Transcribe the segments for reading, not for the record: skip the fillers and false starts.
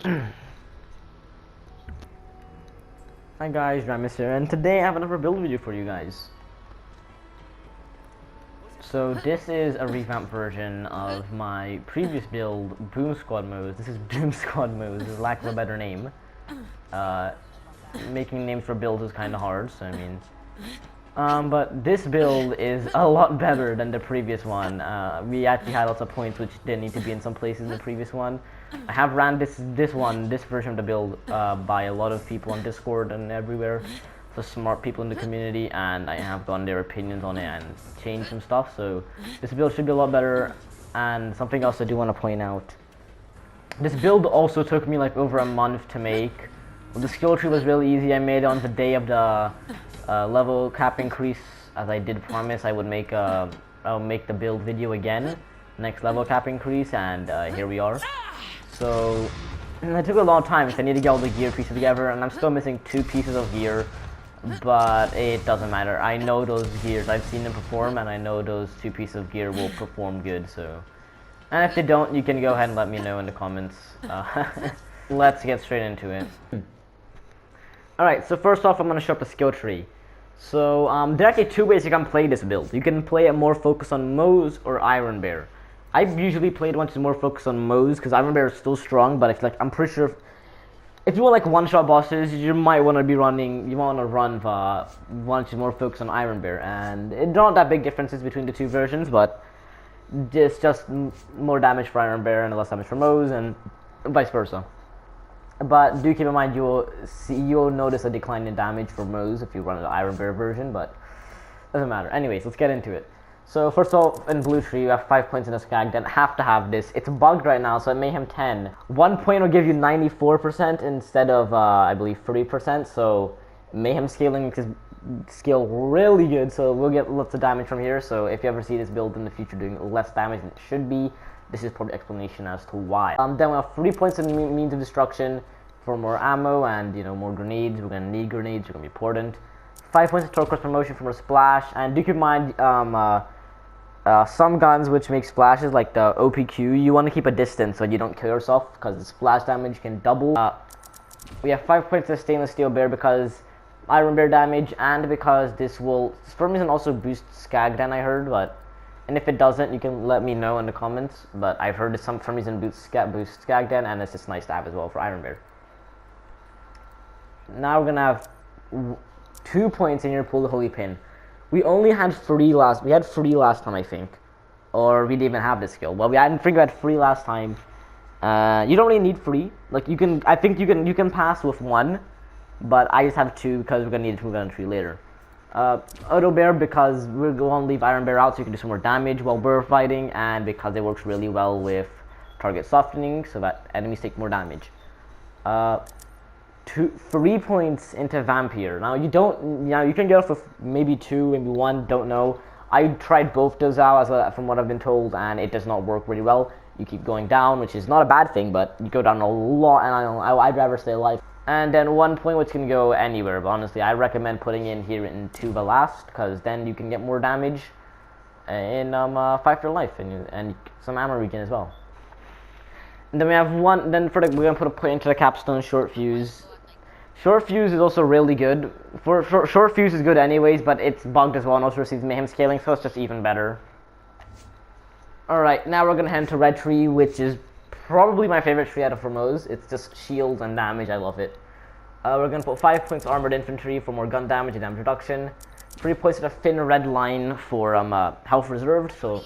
Hi guys, Ramis here, and today I have another build video for you guys. So this is a revamped version of my previous build, Boom Squad Moze. This is Doom Squad Moze, this is lack of a better name. Making names for builds is kind of hard, so I mean... but this build is a lot better than the previous one. We actually had lots of points which didn't need to be in some places in the previous one. I have ran this version of the build by a lot of people on Discord and everywhere, for smart people in the community, and I have gotten their opinions on it and changed some stuff, so this build should be a lot better. And something else I do want to point out. This build also took me like over a month to make. Well, the skill tree was really easy. I made it on the day of the level cap increase, as I did promise I would make I'll make the build video again, next level cap increase, and here we are. So it took a long time because I need to get all the gear pieces together, and I'm still missing 2 pieces of gear, but it doesn't matter. I know those gears, I've seen them perform, and I know those 2 pieces of gear will perform good. So, and if they don't, you can go ahead and let me know in the comments. Let's get straight into it. Alright, so first off, I'm going to show up the skill tree. So, there are actually 2 ways you can play this build. You can play it more focused on Moze or Iron Bear. I've usually played one that's more focused on Moze, because Iron Bear is still strong, but it's like, I'm pretty sure if you want like one-shot bosses, you might want to be running, you want to run the one that's more focused on Iron Bear, and it's not that big differences between the 2 versions, but it's just more damage for Iron Bear and less damage for Moze, and vice versa. But do keep in mind, you'll notice a decline in damage for Moze if you run the Iron Bear version, but doesn't matter. Anyways, let's get into it. So first of all, in Blue Tree, you have 5 points in the skag, then have to have this. It's bugged right now, so at Mayhem 10, 1 point will give you 94% instead of, I believe, 3%, so Mayhem scaling makes this scale really good, so we'll get lots of damage from here. So if you ever see this build in the future doing less damage than it should be, this is probably the explanation as to why. Then we have 3 points in means of destruction for more ammo and, you know, more grenades. We're gonna need grenades, they're gonna be important. 5 points of turquoise promotion from a splash, and do keep in mind, some guns which make splashes, like the OPQ, you want to keep a distance so you don't kill yourself, because the splash damage can double. We have 5 points of stainless steel bear because Iron Bear damage, and because this will, for some reason, also boost skag den, I heard, but, and if it doesn't, you can let me know in the comments, but I've heard it for some reason boost skag den, and it's just nice to have as well for Iron Bear. Now we're gonna have 2 points in your pool of Holy Pin. We only had 3 last. We had 3 last time, I think, or we didn't even have this skill. Well, I didn't think we had 3 last time. You don't really need 3. Like you can, I think you can pass with 1, but I just have 2 because we're gonna need to move on tree later. Auto Bear because we're going to leave Iron Bear out so you can do some more damage while we're fighting, and because it works really well with target softening so that enemies take more damage. 3 points into Vampire. Now you can get off with maybe 2, maybe 1, don't know. I tried both those out from what I've been told, and it does not work really well. You keep going down, which is not a bad thing, but you go down a lot, and I'd rather stay alive. And then 1 point which can go anywhere, but honestly I recommend putting in here into the last, because then you can get more damage in Fight for Life, and some ammo regen as well. And then we have we're gonna put a point into the capstone short fuse. Short fuse is also really good. Short fuse is good anyways, but it's bugged as well and also receives mayhem scaling, so it's just even better. Alright, now we're gonna head into Red Tree, which is probably my favorite tree out of Moze. It's just shields and damage, I love it. We're gonna put 5 points armored infantry for more gun damage and damage reduction. 3 points of a thin red line for health reserved, so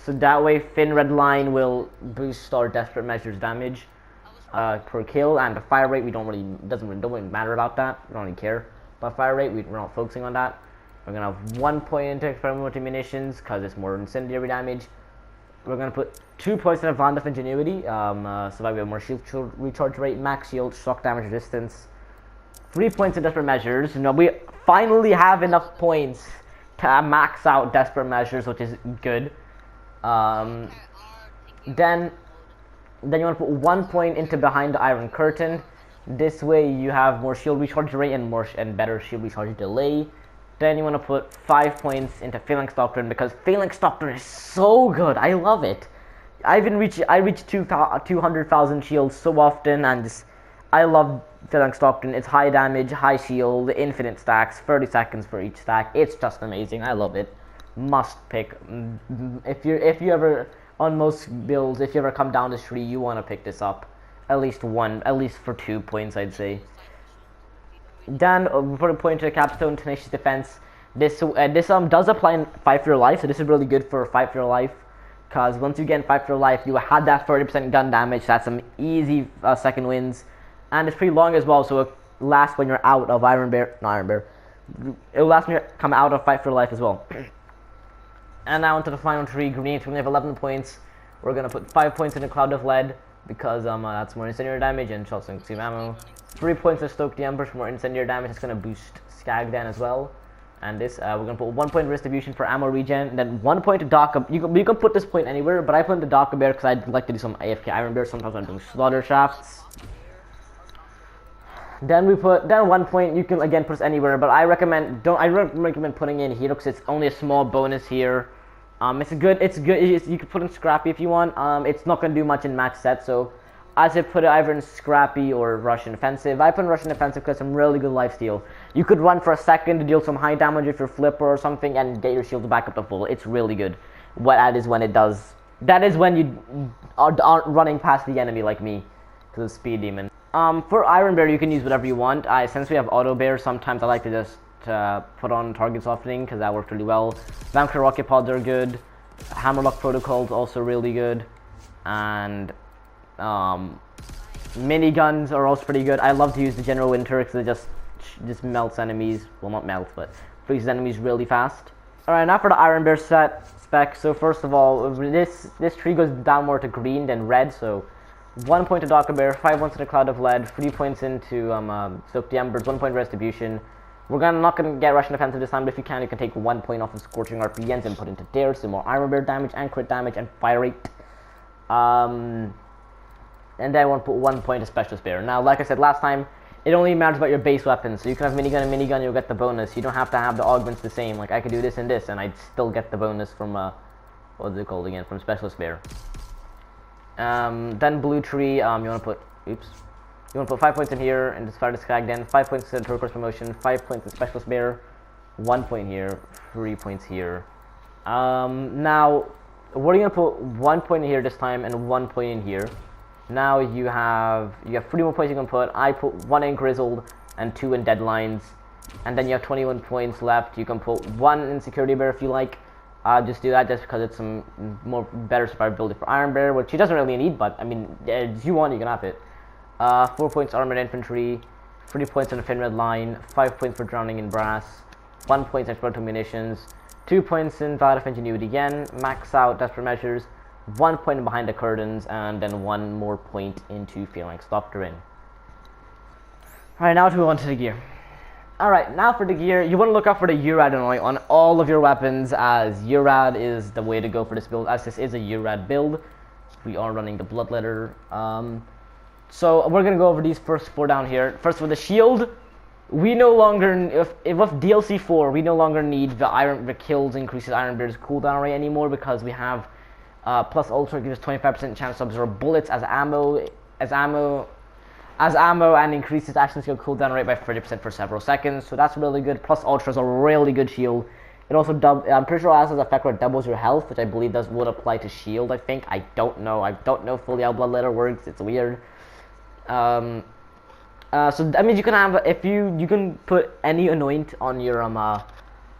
that way thin red line will boost our desperate measures damage per kill, and the fire rate don't really matter about that. We don't really care about fire rate. We're not focusing on that. We're gonna have 1 point into experimental munitions because it's more incendiary damage. We're gonna put 2 points in Bond of Ingenuity, so that we have more shield recharge rate, max shield, shock damage resistance. 3 points in desperate measures. You know, we finally have enough points to max out desperate measures, which is good. Then you want to put 1 point into Behind the Iron Curtain. This way you have more shield recharge rate and better shield recharge delay. Then you want to put 5 points into Phalanx Doctrine because Phalanx Doctrine is so good. I love it. I reach 200,000 shields so often, and just I love Phalanx Stockton. It's high damage, high shield, infinite stacks, 30 seconds for each stack. It's just amazing. I love it. Must pick. If you ever on most builds, if you ever come down this tree, you want to pick this up. At least for 2 points, I'd say. Then for a point to the capstone, tenacious defense. This does apply in Fight for Your Life, so this is really good for Fight for Your Life. Because once you get in Fight for Your Life, you had that 30% gun damage. That's some easy second wins, and it's pretty long as well. So it lasts when you're out of Not Iron Bear. It'll last when you come out of Fight for Your Life as well. And now onto the final tree, green. We only have 11 points. We're gonna put 5 points in the Cloud of Lead because that's more incendiary damage and shot consume ammo. 3 points to Stoke the Embers for more incendiary damage. It's gonna boost Skagdan as well. And this, we're gonna put 1 point distribution for ammo regen, and then 1 point to Daka. You can put this point anywhere, but I put in the Daka Bear because I'd like to do some AFK Iron Bear. Sometimes I'm doing slaughter shafts. Then 1 point. You can again put this anywhere, but I recommend putting in here because it's only a small bonus here. It's good. You can put in Scrappy if you want. It's not gonna do much in max set, so I say put it either in Scrappy or Russian Offensive. I put in Russian Offensive because some really good lifesteal. You could run for a second to deal some high damage with your flipper or something and get your shield back up to full. It's really good. That is when it does. That is when you aren't running past the enemy like me, because of Speed Demon. For Iron Bear, you can use whatever you want. Since we have Auto Bear, sometimes I like to just put on target softening because that works really well. Vampire Rocket Pods are good. Hammerlock Protocol is also really good, and miniguns are also pretty good. I love to use the General Winter because it just melts enemies. Well, not melts, but freezes enemies really fast. Alright, now for the Iron Bear spec. So first of all, this tree goes down more to green than red. So 1 point to Daka Bear, 5 points to the Cloud of Lead, 3 points into Soak the Embers, 1 point Retribution. We're not gonna get Russian Offensive this time, but if you can take 1 point off of Scorching RPNs and put into Dare, so more Iron Bear damage and crit damage and fire rate. And then I want to put 1 point to Specialist Bear. Now, like I said last time, it only matters about your base weapons. So you can have minigun and minigun, you'll get the bonus. You don't have to have the augments the same. Like I could do this and this, and I'd still get the bonus from what is it called again? From Specialist Bear. Then blue tree. You want to put 5 points in here and discard the Skagdan. 5 points to Turquoise Promotion. 5 points to Specialist Bear. 1 point here. 3 points here. Now, we're gonna put 1 point in here this time and 1 point in here. Now you have 3 more points you can put. I put 1 in Grizzled and 2 in Deadlines, and then you have 21 points left. You can put 1 in Security Bear if you like. Just do that just because it's some better survivability for Iron Bear, which he doesn't really need, but I mean, if you want, you can have it. 4 points Armored Infantry, 3 points on the Thin Red Line, 5 points for Drowning in Brass, 1 point in Experimental Munitions, 2 points in Valid of Ingenuity again, max out Desperate Measures, 1 point in Behind the Curtains, and then 1 more point into Phalanx Doctrine. Alright, now to move on to the gear. Alright, now for the gear, you want to look out for the Urad Annoy on all of your weapons, as Urad is the way to go for this build, as this is a Urad build. We are running the Bloodletter. So we're going to go over these first 4 down here. First, with the shield, we no longer, with DLC 4, we no longer need the kills increases Iron Bear's cooldown rate anymore, because we have plus Ultra gives 25% chance to absorb bullets as ammo, and increases action skill cooldown rate by 30% for several seconds. So that's really good. Plus Ultra is a really good shield. It also I'm pretty sure it has an effect where it doubles your health, which I believe would apply to shield. I think I don't know fully how Bloodletter works. It's weird. So that means you can have you can put any anoint on your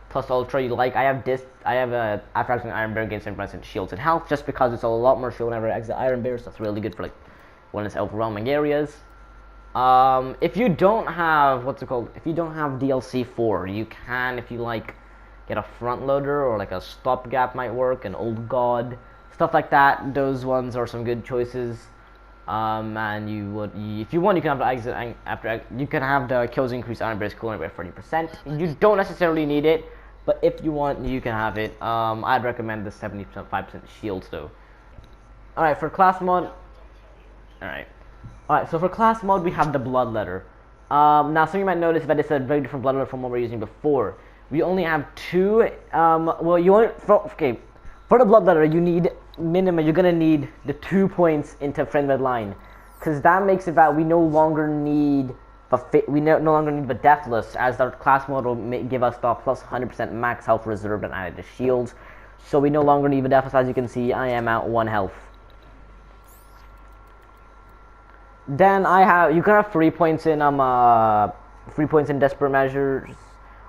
plus Ultra you like. I have after exiting Iron Bear gains 7% shields and health, just because it's a lot more shield whenever I exit Iron Bear, so that's really good for like when it's overwhelming areas. If you don't have if you don't have DLC 4, you can, if you like, get a front loader, or like a stopgap might work, an Old God, stuff like that. Those ones are some good choices. And if you want, you can have the exit after you can have the kills increase Iron Bear's cooldown by 40%. You don't necessarily need it, but if you want, you can have it. I'd recommend the 75% shields though. Alright, for class mode. Alright, so for class mode, we have the Bloodletter. Now, some of you might notice that it's a very different Bloodletter from what we're using before. We only have 2. For the Bloodletter, you need minimum, you're gonna need the 2 points into friend red line, because that makes it that we no longer need no longer need the deathless, as our class mode will give us the plus 100% max health reserved and added to shields. So we no longer need the deathless. As you can see, I am at 1 health. Then you can have 3 points in 3 points in desperate measures,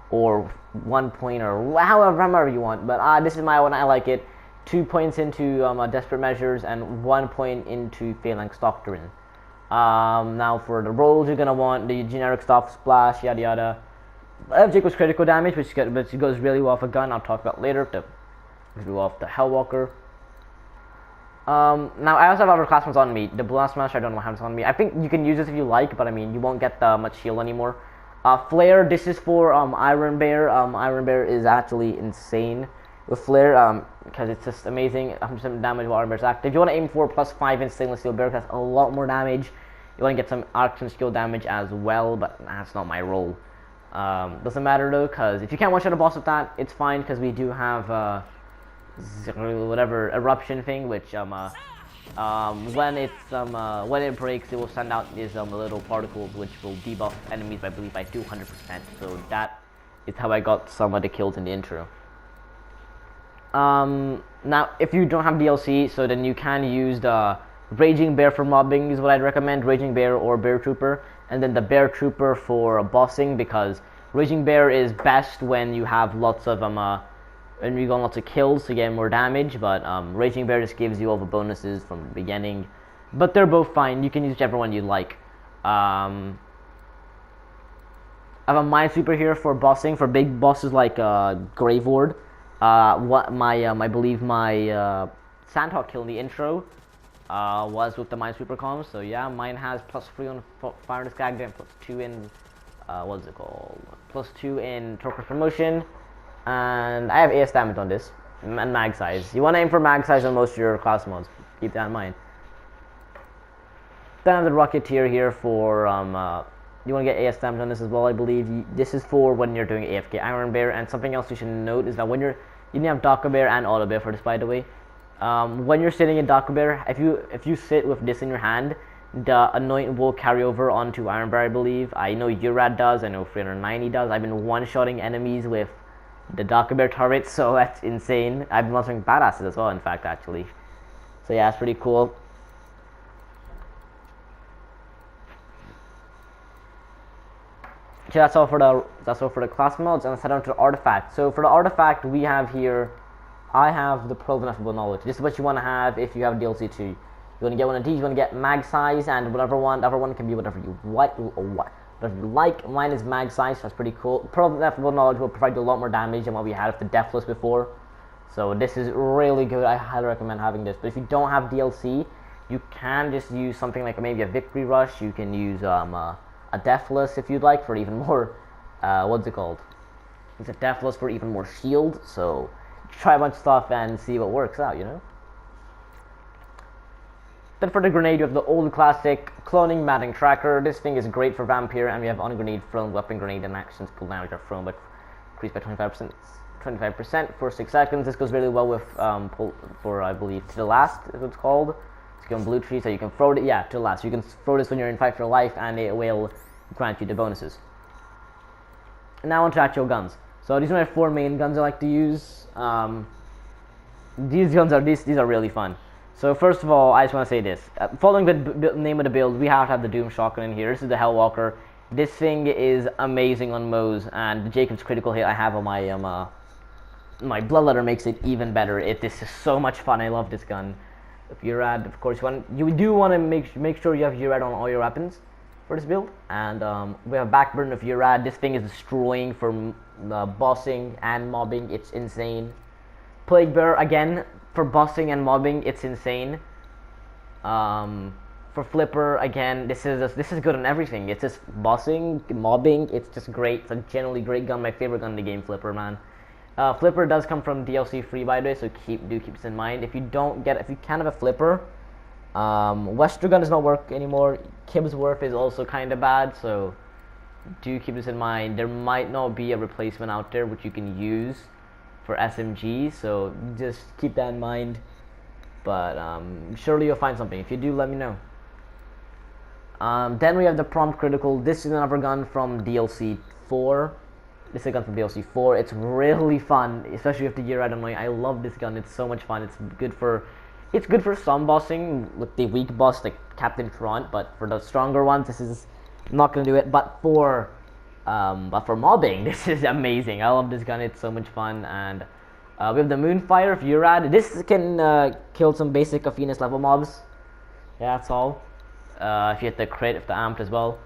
or 1 point, or however you want. But this is my one. I like it. 2 points into desperate measures and 1 point into phalanx doctrine. Now for the rolls, you're gonna want the generic stuff, splash, yada yada. Jacob's critical damage, which goes really well off a gun. I'll talk about later. To go off the Hellwalker. Now I also have other class ones on me. The Blast Smash, I don't know how it's on me. I think you can use this if you like, but I mean you won't get much shield anymore. Flare, this is for Iron Bear. Iron Bear is actually insane with Flare, because it's just amazing. 100% damage while Iron Bear's active. You want to aim for +5 in Stainless Steel Bear, because that's a lot more damage. You want to get some arcs and skill damage as well, but that's not my role. Doesn't matter though, because if you can't one-shot a boss with that, it's fine, because we do have whatever eruption thing, which when it breaks, it will send out these little particles which will debuff enemies, I believe, by 200%. So that is how I got some of the kills in the intro. Now, if you don't have DLC, so then you can use the Raging Bear for mobbing is what I'd recommend. Raging Bear or Bear Trooper, and then the Bear Trooper for bossing, because Raging Bear is best when you have lots of when you got lots of kills to get more damage, but Raging Bear just gives you all the bonuses from the beginning. But they're both fine. You can use whichever one you like. I have a Minesweeper here for bossing, for big bosses like Grave Ward. I believe my Sandhawk kill in the intro was with the Minesweeper comms. So yeah, mine has +3 on Fire and Skag and +2 in what's it called? +2 in Torquer's Promotion. And I have AS damage on this, and mag size. You want to aim for mag size on most of your class mods. Keep that in mind. Then I have the Rocketeer here for, you want to get AS damage on this as well, I believe. This is for when you're doing AFK Iron Bear. And something else you should note is that when you can have Docker Bear and Auto Bear for this, by the way. When you're sitting in Docker Bear, if you sit with this in your hand, the Anoint will carry over onto Iron Bear, I believe. I know Urad does, I know 390 does. I've been one-shotting enemies with the Docker Bear turret, so that's insane. I've been monstering badasses as well, in fact, actually. So yeah, it's pretty cool. So that's all for the class mods, and let's head on to the artifact. So for the artifact, we have here, I have the Pearl of Ineffable Knowledge. This is what you want to have if you have DLC 2. You want to get one of these. You want to get mag size, and whatever one, the other one can be whatever you want or what. But if you like, mine is mag size, so that's pretty cool. Pearl of Ineffable Knowledge will provide you a lot more damage than what we had with the Deathless before. So this is really good. I highly recommend having this. But if you don't have DLC, you can just use something like maybe a Victory Rush. You can use a Deathless if you'd like for even more, what's it called? It's a Deathless for even more shield. So try a bunch of stuff and see what works out, you know? Then for the grenade, you have the old classic Cloning Matting Tracker. This thing is great for Vampire, and we have on grenade, thrown, weapon grenade, and actions cool damage are thrown, but increased by 25% for 6 seconds. This goes really well with for I believe To the Last is what it's called. It's on Blue Tree, so you can throw it. Yeah, To the Last. You can throw this when you're in fight for your life, and it will grant you the bonuses. And now onto actual guns. So these are my 4 main guns I like to use. These guns are these are really fun. So first of all, I just want to say this. Following the name of the build, we have to have the Doom Shotgun in here. This is the Hellwalker. This thing is amazing on Moze, and the Jacob's critical hit I have on my my Bloodletter makes it even better. This is so much fun. I love this gun. If Urad, of course, you do want to make sure you have Urad on all your weapons for this build. And we have Backburn of Urad. This thing is destroying for bossing and mobbing. It's insane. Plague Bear again. For bossing and mobbing, it's insane. For Flipper, again, this is good on everything. It's just bossing, mobbing. It's just great. It's a generally great gun. My favorite gun in the game, Flipper, man. Flipper does come from DLC free, by the way, so keep this in mind. If you can't have a Flipper, Westergun does not work anymore. Kibsworth is also kind of bad, so do keep this in mind. There might not be a replacement out there which you can use for SMG, so just keep that in mind. but surely you'll find something. If you do, let me know. Then we have the Prompt Critical. This is another gun from DLC 4. This is a gun from DLC 4. It's really fun, especially with the gear item. I love this gun. It's so much fun. It's good for some bossing with the weak boss like Captain Front, but for the stronger ones, this is not gonna do it. But for mobbing, this is amazing. I love this gun. It's so much fun. And we have the Moonfire of Urad. This can kill some basic Athena's level mobs. Yeah, that's all. If you hit the crit, if the amped as well.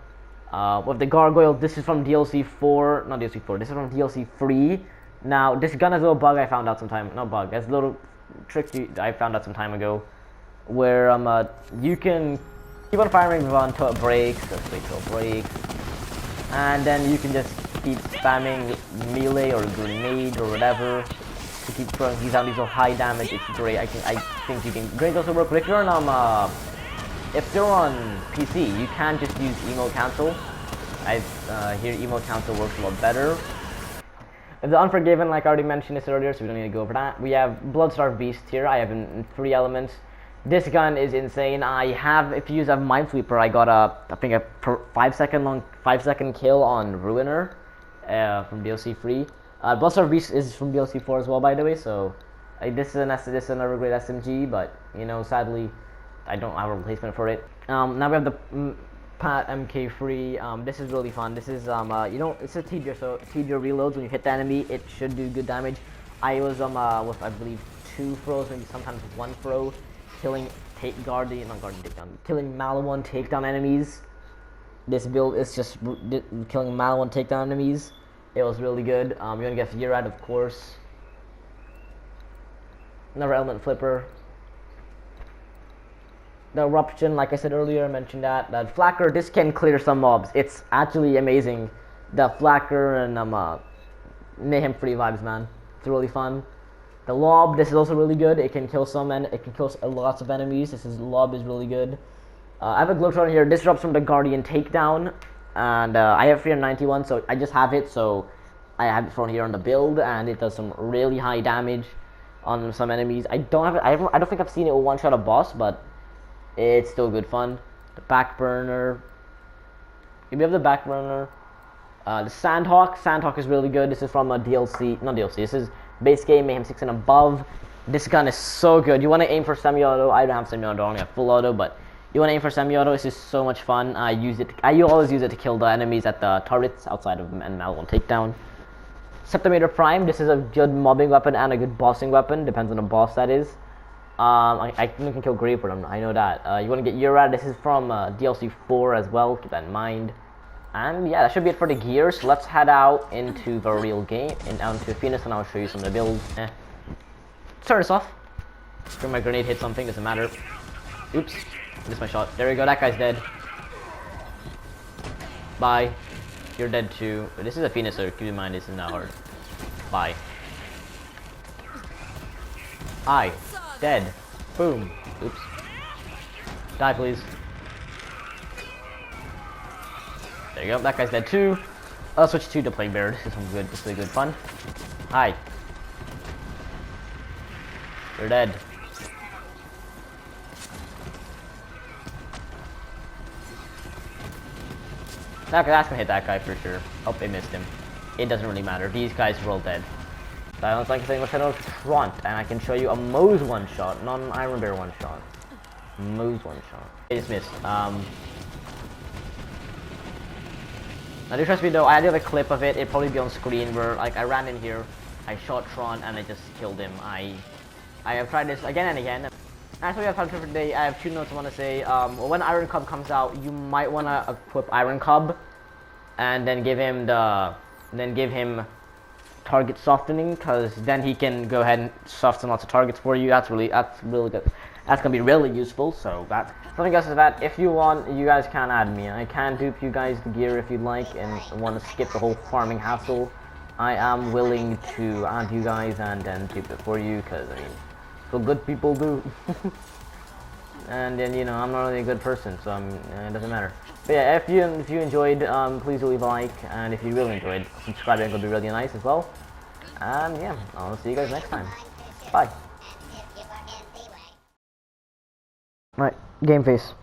With the Gargoyle, this is from DLC 4, not DLC 4, this is from DLC 3. Now, this gun has a little bug I found out sometime, not bug, it's a little trick I found out some time ago, where you can keep on firing until it breaks, let's wait till it breaks, and then you can just keep spamming melee or grenade or whatever to keep throwing these out. These are high damage. It's great. I think you can. Grenades also work, but if you're on PC, you can just use emo cancel. I hear emo cancel works a lot better. The Unforgiven, like I already mentioned this earlier, so we don't need to go over that. We have Bloodstarved Beast here. I have in 3 elements. This gun is insane. If you use a Minesweeper, I got I think a 5 second kill on Ruiner from DLC 3. Bloodstarved Beast is from DLC 4 as well, by the way. So this is another great SMG, but you know, sadly, I don't have a replacement for it. Now we have the Pat MK3. This is really fun. This is it's a T-Gear, so T-Gear reloads when you hit the enemy. It should do good damage. I was with I believe 2 throws, maybe sometimes 1 throw, killing killing Malawon takedown enemies. This build is just killing Malawon takedown enemies. It was really good. You're gonna get Urad, of course. Another element flipper. The Eruption, like I said earlier, I mentioned that. That Flacker, this can clear some mobs. It's actually amazing. The Flacker and Mayhem Free vibes, man. It's really fun. The Lob, this is also really good. It can kill lots of enemies. Lob is really good. I have a glitch on here. This drops from the Guardian Takedown, and I have 391, so I just have it. So I have it from here on the build, and it does some really high damage on some enemies. I don't think I've seen it one-shot a boss, but it's still good fun. The Backburner. We have the Backburner. The Sandhawk. Sandhawk is really good. This is from a DLC. Not DLC. This is base game, Mayhem 6 and above. This gun is so good. You want to aim for semi-auto. I don't have semi-auto. I only have full auto. But you want to aim for semi-auto. This is so much fun. I always use it to kill the enemies at the turrets outside of and Malawon Takedown. Septimator Prime. This is a good mobbing weapon and a good bossing weapon. Depends on the boss that is. I can kill Grape with them, I know that. You want to get Urad, this is from DLC 4 as well, keep that in mind. And yeah, that should be it for the gears. Let's head out into the real game, and out into Phoenix, and I'll show you some of the builds. Start us off. Sure, my grenade hit something, doesn't matter. Oops, missed my shot. There we go, that guy's dead. Bye. You're dead too. But this is a Phoenix, so keep in mind this is not hard. Bye. Dead. Boom. Oops. Die, please. There you go. That guy's dead too. I'll switch to the Plague Bear. This is some good. This is really good fun. Hi. You're dead. That's gonna hit that guy for sure. Oh, it missed him. It doesn't really matter. These guys are all dead. I don't like saying what's on front, and I can show you a Moze one-shot, not an Iron Bear one-shot. Moze one-shot. It just missed. Now do trust me though, I do have a clip of it. It'll probably be on screen where like I ran in here, I shot Tron, and I just killed him. I have tried this again and again. That's what we have time for today. I have 2 notes I want to say. When Iron Cub comes out, you might want to equip Iron Cub, and then give him target softening, because then he can go ahead and soften lots of targets for you. That's really good. That's gonna be really useful. So that's something else is that if you want, you guys can add me. I can dupe you guys the gear if you'd like and want to skip the whole farming hassle. I am willing to add you guys and then dupe it for you, because I mean, so good people do. And then you know, I'm not really a good person, so it doesn't matter. But yeah, if you enjoyed, please do leave a like, and if you really enjoyed, subscribing would be really nice as well. And yeah, I'll see you guys next time. Bye. Alright, game face.